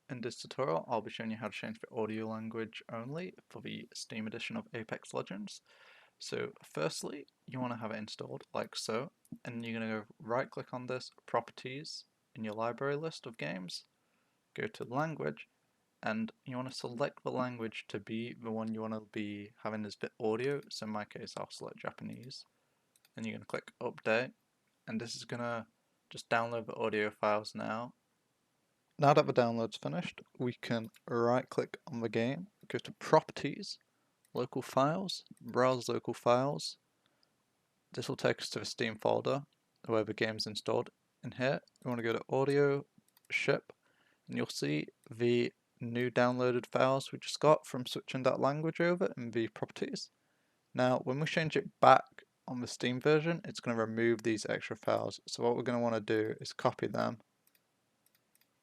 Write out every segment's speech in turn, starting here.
In this tutorial, I'll be showing you how to change the audio language only for the Steam edition of Apex Legends. So firstly, you want to have it installed like so, and you're going to go right click on this, Properties, in your library list of games, go to Language, and you want to select the language to be the one you want to be having as bit audio. So in my case, I'll select Japanese, and you're going to click Update, and this is going to just download the audio files now. Now that the download's finished, we can right click on the game, go to Properties, Local Files, Browse Local Files. This will take us to the Steam folder where the game's installed. In here, we want to go to Audio, Ship, and you'll see the new downloaded files we just got from switching that language over in the Properties. Now, when we change it back on the Steam version, it's going to remove these extra files. So what we're going to want to do is copy them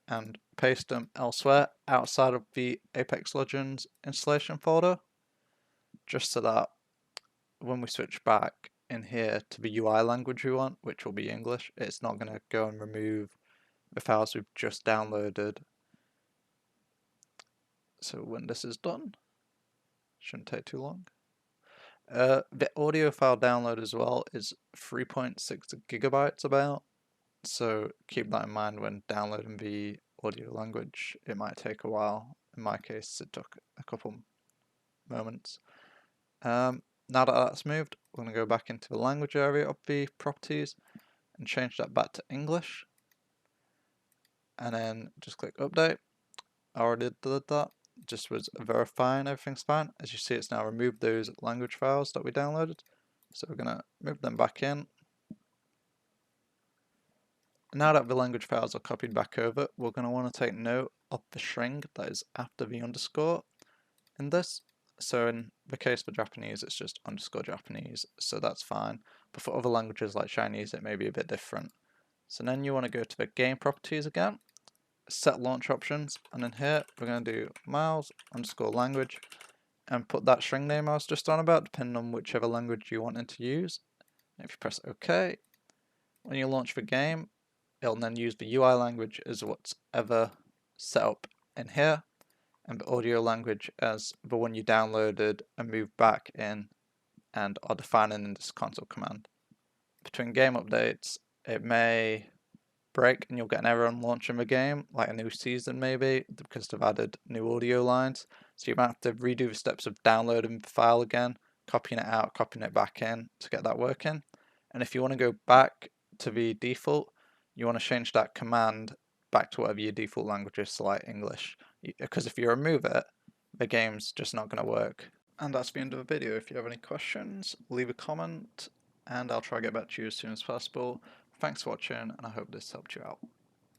and paste them elsewhere outside of the Apex Legends installation folder, just so that when we switch back in here to the UI language we want, which will be English, it's not going to go and remove the files we've just downloaded. So when this is done, shouldn't take too long. The audio file download as well is 3.6 gigabytes about, so keep that in mind when downloading the audio language. It might take a while. In my case, it took a couple moments. Now that that's moved, we're going to go back into the language area of the properties and change that back to English. And then just click Update. I already did that. Just was verifying everything's fine. As you see, it's now removed those language files that we downloaded. So we're going to move them back in. Now that the language files are copied back over, we're going to want to take note of the string that is after the underscore in this. So in the case for Japanese, it's just underscore Japanese, so that's fine. But for other languages like Chinese, it may be a bit different. So then you want to go to the game properties again, set launch options, and in here we're going to do miles underscore language and put that string name I was just on about, depending on whichever language you wanted to use. And if you press OK, when you launch the game, it'll then use the UI language as what's ever set up in here, and the audio language as the one you downloaded and moved back in and are defining in this console command. Between game updates, it may break and you'll get an error on launching the game, like a new season maybe, because they've added new audio lines. So you might have to redo the steps of downloading the file again, copying it out, copying it back in to get that working. And if you want to go back to the default, you want to change that command back to whatever your default language is, so like English. Because if you remove it, the game's just not going to work. And that's the end of the video. If you have any questions, leave a comment, and I'll try to get back to you as soon as possible. Thanks for watching, and I hope this helped you out.